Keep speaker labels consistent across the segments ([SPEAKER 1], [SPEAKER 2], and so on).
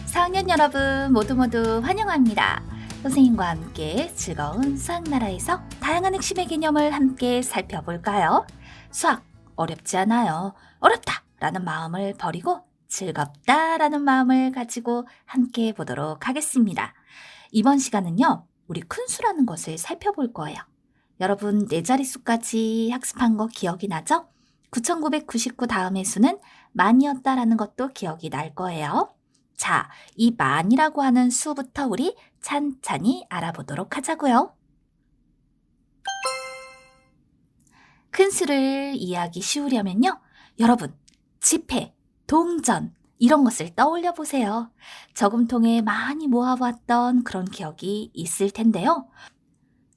[SPEAKER 1] 4학년 여러분 모두 환영합니다. 선생님과 함께 즐거운 수학나라에서 다양한 핵심의 개념을 함께 살펴볼까요? 수학 어렵지 않아요. 어렵다 라는 마음을 버리고 즐겁다 라는 마음을 가지고 함께 보도록 하겠습니다. 이번 시간은요, 우리 큰 수라는 것을 살펴볼 거예요. 여러분 네 자릿수까지 학습한 거 기억이 나죠? 9999 다음의 수는 만이었다라는 것도 기억이 날 거예요. 자, 이 만이라고 하는 수부터 우리 찬찬히 알아보도록 하자고요. 큰 수를 이해하기 쉬우려면요, 여러분 지폐, 동전 이런 것을 떠올려 보세요. 저금통에 많이 모아봤던 그런 기억이 있을 텐데요.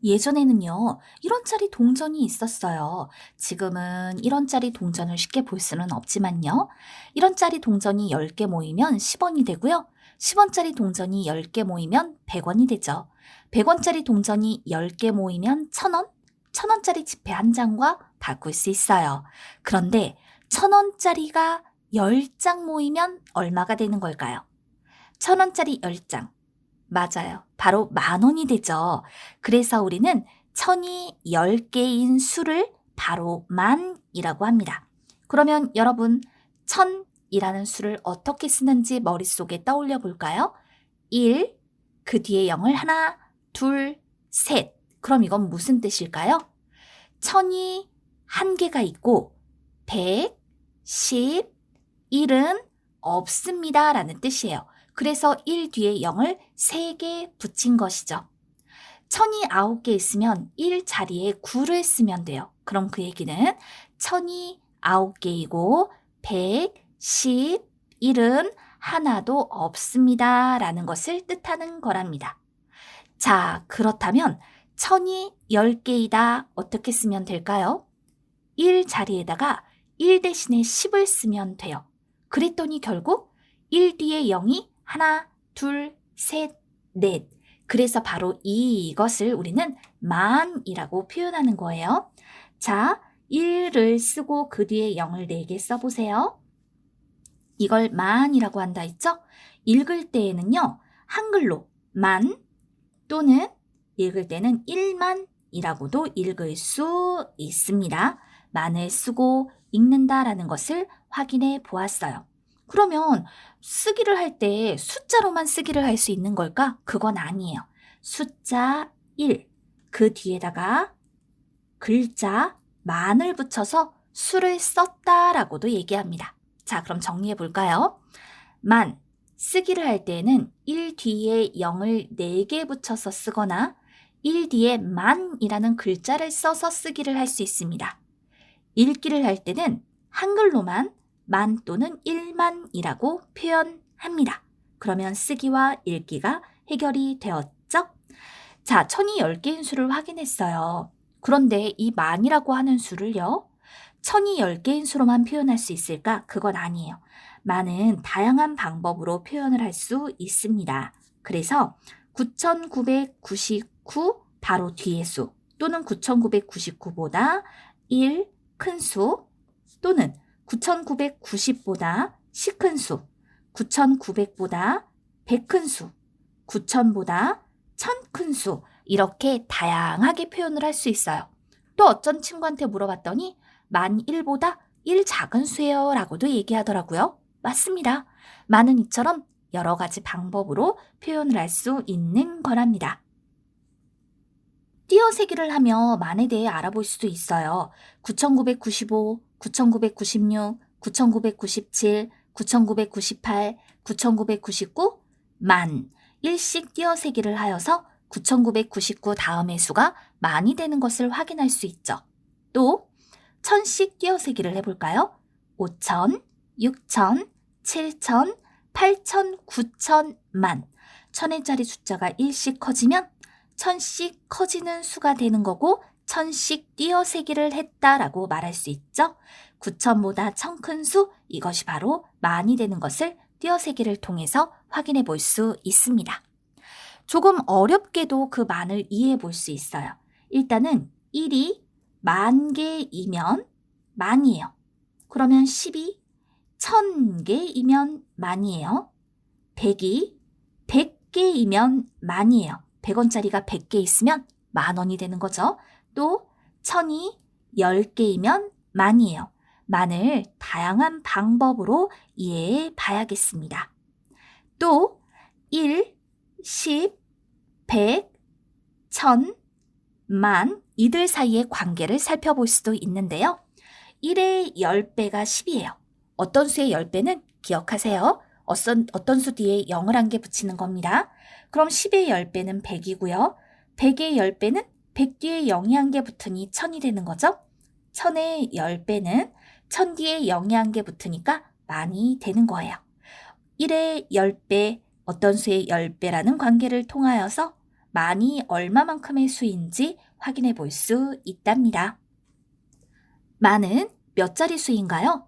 [SPEAKER 1] 예전에는요, 1원짜리 동전이 있었어요. 지금은 1원짜리 동전을 쉽게 볼 수는 없지만요. 1원짜리 동전이 10개 모이면 10원이 되고요. 10원짜리 동전이 10개 모이면 100원이 되죠. 100원짜리 동전이 10개 모이면 1000원? 1000원짜리 지폐 한 장과 바꿀 수 있어요. 그런데 1000원짜리가 10장 모이면 얼마가 되는 걸까요? 1000원짜리 10장. 맞아요. 바로 10,000원이 되죠. 그래서 우리는 1000이 10개인 수를 바로 만이라고 합니다. 그러면 여러분 1000이라는 수를 어떻게 쓰는지 머릿속에 떠올려 볼까요? 1, 그 뒤에 0을 하나, 둘, 셋. 그럼 이건 무슨 뜻일까요? 1000이 한 개가 있고 100, 10, 1은 없습니다 라는 뜻이에요. 그래서 1 뒤에 0을 3개 붙인 것이죠. 1000이 9개 있으면 1 자리에 9를 쓰면 돼요. 그럼 그 얘기는 1000이 9개이고 111은 하나도 없습니다 라는 것을 뜻하는 거랍니다. 자, 그렇다면 1000이 10개이다 어떻게 쓰면 될까요? 1 자리에다가 1 대신에 10을 쓰면 돼요. 그랬더니 결국 1 뒤에 0이 하나, 둘, 셋, 넷. 그래서 바로 이것을 우리는 만이라고 표현하는 거예요. 자, 1을 쓰고 그 뒤에 0을 4개 써보세요. 이걸 만이라고 한다 했죠? 읽을 때에는요, 한글로 만 또는 읽을 때는 1만이라고도 읽을 수 있습니다. 만을 쓰고 읽는다라는 것을 확인해 보았어요. 그러면 쓰기를 할 때 숫자로만 쓰기를 할 수 있는 걸까? 그건 아니에요. 숫자 1, 그 뒤에다가 글자 만을 붙여서 수를 썼다라고도 얘기합니다. 자, 그럼 정리해 볼까요? 만, 쓰기를 할 때는 1 뒤에 0을 4개 붙여서 쓰거나 1 뒤에 만이라는 글자를 써서 쓰기를 할 수 있습니다. 읽기를 할 때는 한글로만 만 또는 1만이라고 표현합니다. 그러면 쓰기와 읽기가 해결이 되었죠? 자, 1000이 10개인 수를 확인했어요. 그런데 이 만이라고 하는 수를요, 1000이 10개인 수로만 표현할 수 있을까? 그건 아니에요. 만은 다양한 방법으로 표현을 할 수 있습니다. 그래서 9999 바로 뒤의 수 또는 9999보다 1 큰 수 또는 9990보다 10 큰 수, 9900보다 100 큰 수, 9000보다 1000 큰 수 이렇게 다양하게 표현을 할 수 있어요. 또 어떤 친구한테 물어봤더니 1001보다 1 작은 수예요 라고도 얘기하더라고요. 맞습니다. 만은 이처럼 여러 가지 방법으로 표현을 할 수 있는 거랍니다. 띄어세기를 하며 만에 대해 알아볼 수도 있어요. 9995, 9996, 9997, 9998, 9999, 만. 일씩 띄어세기를 하여서 9999 다음의 수가 만이 되는 것을 확인할 수 있죠. 또 1000씩 띄어세기를 해볼까요? 5000, 6000, 7000, 8000, 9000, 만. 1000회짜리 숫자가 1씩 커지면 1000씩 커지는 수가 되는 거고 1000씩 띄어세기를 했다라고 말할 수 있죠. 9000보다 1000 큰 수, 이것이 바로 만이 되는 것을 띄어세기를 통해서 확인해 볼 수 있습니다. 조금 어렵게도 그 만을 이해해 볼 수 있어요. 일단은 1이 10,000개이면 만이에요. 그러면 10이 1000개이면 만이에요. 100이 100개이면 만이에요. 100원짜리가 100개 있으면 만원이 되는 거죠. 또 1000이 10개이면 만이에요. 만을 다양한 방법으로 이해해 봐야겠습니다. 또 1, 10, 100, 1000, 만 이들 사이의 관계를 살펴볼 수도 있는데요. 1의 10배가 10이에요. 어떤 수의 10배는 기억하세요. 어떤 수 뒤에 0을 한 개 붙이는 겁니다. 그럼 10의 10배는 100이고요. 100의 10배는 100 뒤에 0이 한 개 붙으니 1000이 되는 거죠. 1000의 10배는 1000 뒤에 0이 한 개 붙으니까 만이 되는 거예요. 1의 10배, 어떤 수의 10배라는 관계를 통하여서 만이 얼마만큼의 수인지 확인해 볼 수 있답니다. 만은 몇 자리 수인가요?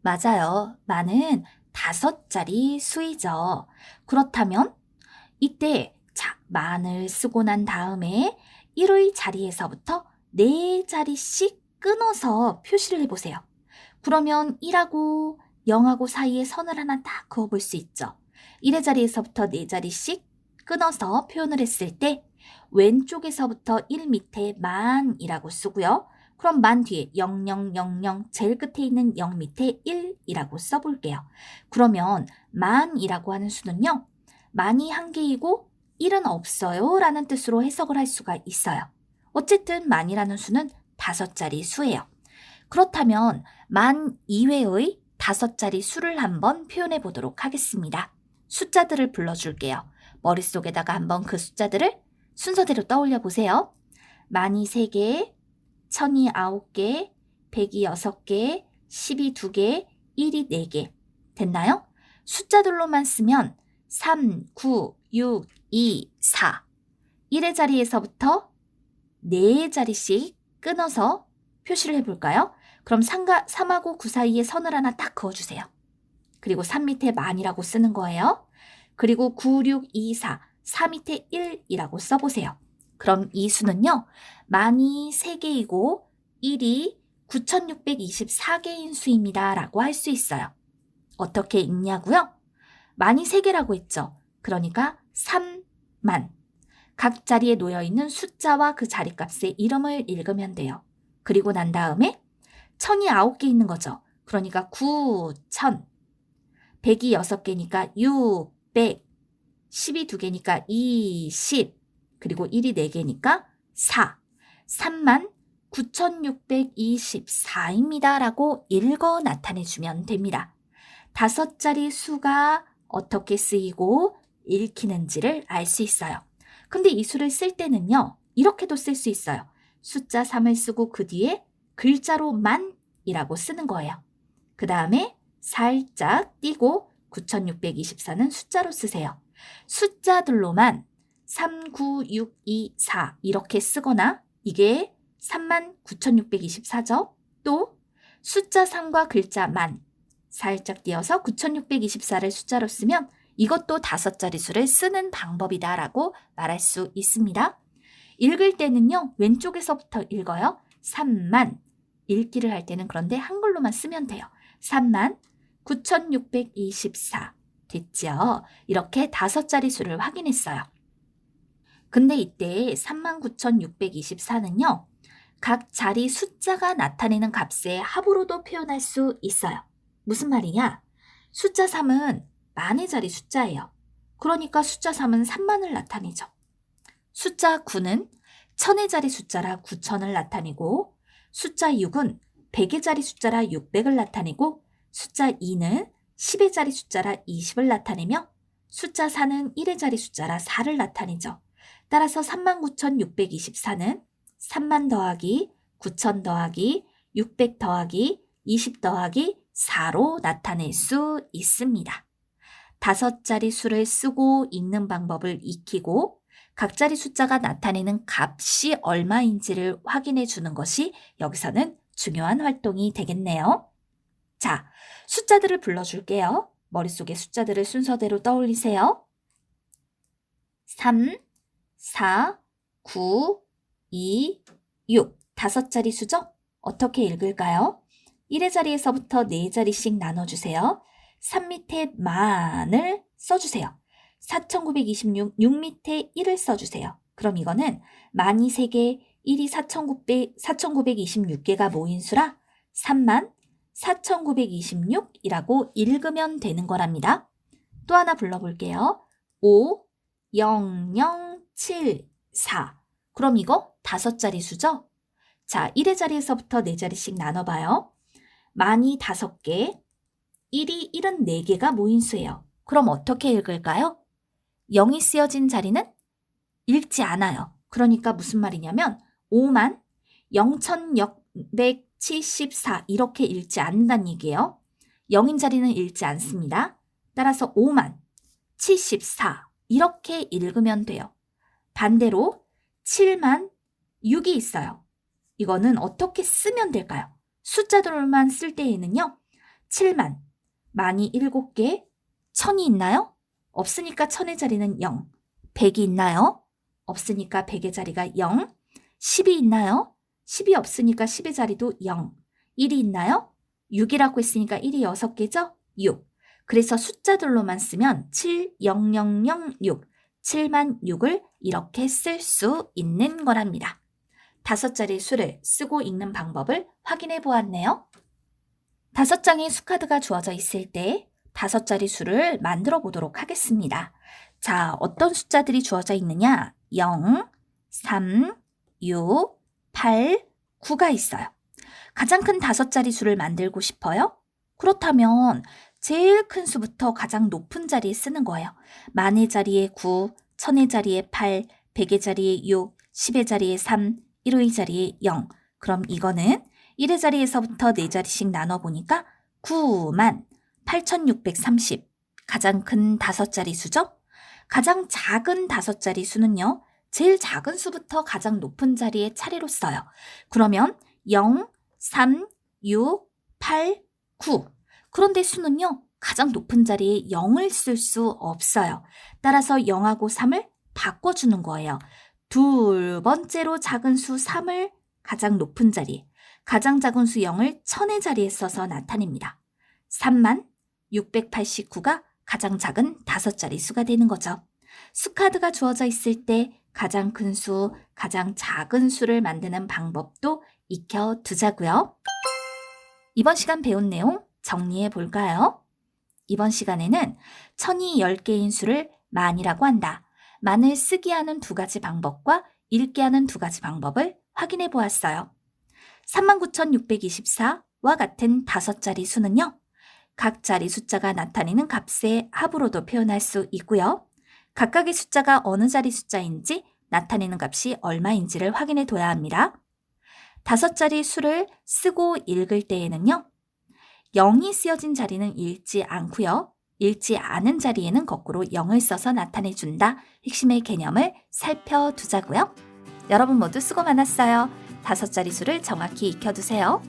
[SPEAKER 1] 맞아요. 만은 5자리 수이죠. 그렇다면 이때 만을 쓰고 난 다음에 1의 자리에서부터 4자리씩 끊어서 표시를 해보세요. 그러면 1하고 0하고 사이에 선을 하나 딱 그어볼 수 있죠. 1의 자리에서부터 4자리씩 끊어서 표현을 했을 때 왼쪽에서부터 1 밑에 만이라고 쓰고요. 그럼 만 뒤에 0000 제일 끝에 있는 0 밑에 1이라고 써볼게요. 그러면 만이라고 하는 수는요. 만이 한 개이고 1은 없어요 라는 뜻으로 해석을 할 수가 있어요. 어쨌든 만이라는 수는 5자리 수예요. 그렇다면 만 이외의 5자리 수를 한번 표현해 보도록 하겠습니다. 숫자들을 불러줄게요. 머릿속에다가 한번 그 숫자들을 순서대로 떠올려 보세요. 만이 3개, 1000이 9개, 100이 6개, 10이 2개, 1이 4개. 됐나요? 숫자들로만 쓰면 3, 9, 6, 2, 4. 1의 자리에서부터 4자리씩 끊어서 표시를 해볼까요? 그럼 3하고 9 사이에 선을 하나 딱 그어주세요. 그리고 3 밑에 만이라고 쓰는 거예요. 그리고 9, 6, 2, 4, 4 밑에 1이라고 써보세요. 그럼 이 수는요. 만이 3개이고 1이 9624개인 수입니다 라고 할 수 있어요. 어떻게 읽냐고요? 만이 3개라고 했죠. 그러니까 3만. 각 자리에 놓여있는 숫자와 그 자리값의 이름을 읽으면 돼요. 그리고 난 다음에 1000이 9개 있는 거죠. 그러니까 9000. 100이 6개니까 600. 10이 2개니까 20. 그리고 1이 4개니까 4. 39,624입니다. 라고 읽어 나타내주면 됩니다. 5자리 수가 어떻게 쓰이고 읽히는지를 알 수 있어요. 근데 이 수를 쓸 때는요. 이렇게도 쓸 수 있어요. 숫자 3을 쓰고 그 뒤에 글자로 만이라고 쓰는 거예요. 그 다음에 살짝 띄고 9624는 숫자로 쓰세요. 숫자들로만 3, 9, 6, 2, 4 이렇게 쓰거나 이게 39,624죠. 또 숫자 3과 글자 만 살짝 띄어서 9624를 숫자로 쓰면 이것도 5자리 수를 쓰는 방법이다 라고 말할 수 있습니다. 읽을 때는요. 왼쪽에서부터 읽어요. 3만 읽기를 할 때는 그런데 한글로만 쓰면 돼요. 39,624 됐죠? 이렇게 5자리 수를 확인했어요. 근데 이때 39,624는요. 각 자리 숫자가 나타내는 값의 합으로도 표현할 수 있어요. 무슨 말이냐? 숫자 3은 만의 자리 숫자예요. 그러니까 숫자 3은 3만을 나타내죠. 숫자 9는 1000의 자리 숫자라 9000을 나타내고 숫자 6은 100의 자리 숫자라 600을 나타내고 숫자 2는 10의 자리 숫자라 20을 나타내며 숫자 4는 1의 자리 숫자라 4를 나타내죠. 따라서 39,624는 3만 더하기 9,000 더하기 600 더하기 20 더하기 4로 나타낼 수 있습니다. 5자리 수를 쓰고 읽는 방법을 익히고 각 자리 숫자가 나타내는 값이 얼마인지를 확인해 주는 것이 여기서는 중요한 활동이 되겠네요. 자, 숫자들을 불러줄게요. 머릿속에 숫자들을 순서대로 떠올리세요. 3, 4, 9, 2, 6. 5자리 수죠? 어떻게 읽을까요? 1의 자리에서부터 4자리씩 나눠주세요. 3 밑에 만을 써주세요. 4926, 6 밑에 1을 써주세요. 그럼 이거는 만이 3개, 1이 4926개가 모인 수라 34,926이라고 읽으면 되는 거랍니다. 또 하나 불러볼게요. 5, 0, 0, 7, 4. 그럼 이거 5자리 수죠? 자, 1의 자리에서부터 4자리씩 나눠봐요. 만이 5개, 1이 74개가 모인 수예요. 그럼 어떻게 읽을까요? 0이 쓰여진 자리는 읽지 않아요. 그러니까 무슨 말이냐면 5만 0,674 이렇게 읽지 않는다는 얘기예요. 0인 자리는 읽지 않습니다. 따라서 5만 74 이렇게 읽으면 돼요. 반대로 7만 6이 있어요. 이거는 어떻게 쓰면 될까요? 숫자들만 쓸 때에는요. 7만, 만이 7개, 1000이 있나요? 없으니까 1000의 자리는 0. 100이 있나요? 없으니까 100의 자리가 0. 10이 있나요? 10이 없으니까 10의 자리도 0. 1이 있나요? 6이라고 했으니까 1이 6개죠? 6. 그래서 숫자들로만 쓰면 70006, 7만 6을 이렇게 쓸 수 있는 거랍니다. 5자리 수를 쓰고 읽는 방법을 확인해 보았네요. 5장의 수카드가 주어져 있을 때 5자리 수를 만들어 보도록 하겠습니다. 자, 어떤 숫자들이 주어져 있느냐? 0, 3, 6, 8, 9가 있어요. 가장 큰 5자리 수를 만들고 싶어요? 그렇다면 제일 큰 수부터 가장 높은 자리에 쓰는 거예요. 만의 자리에 9, 천의 자리에 8, 100의 자리에 6, 10의 자리에 3, 1의 자리에 0. 그럼 이거는 1의 자리에서부터 4자리씩 나눠보니까 9만 8,630. 가장 큰 5자리 수죠? 가장 작은 5자리 수는요. 제일 작은 수부터 가장 높은 자리에 차례로 써요. 그러면 0, 3, 6, 8, 9. 그런데 수는요. 가장 높은 자리에 0을 쓸 수 없어요. 따라서 0하고 3을 바꿔주는 거예요. 두 번째로 작은 수 3을 가장 높은 자리에, 가장 작은 수 0을 1000의 자리에 써서 나타냅니다. 3만 689가 가장 작은 5자리 수가 되는 거죠. 수카드가 주어져 있을 때 가장 큰 수, 가장 작은 수를 만드는 방법도 익혀두자고요. 이번 시간 배운 내용 정리해 볼까요? 이번 시간에는 천이 10개인 수를 만이라고 한다. 만을 쓰게 하는 2가지 방법과 읽게 하는 2가지 방법을 확인해 보았어요. 39,624와 같은 5자리 수는요. 각 자리 숫자가 나타내는 값의 합으로도 표현할 수 있고요. 각각의 숫자가 어느 자리 숫자인지 나타내는 값이 얼마인지를 확인해 둬야 합니다. 5자리 수를 쓰고 읽을 때에는요. 0이 쓰여진 자리는 읽지 않고요. 읽지 않은 자리에는 거꾸로 0을 써서 나타내준다. 핵심의 개념을 살펴두자고요. 여러분 모두 수고 많았어요. 5자리 수를 정확히 익혀두세요.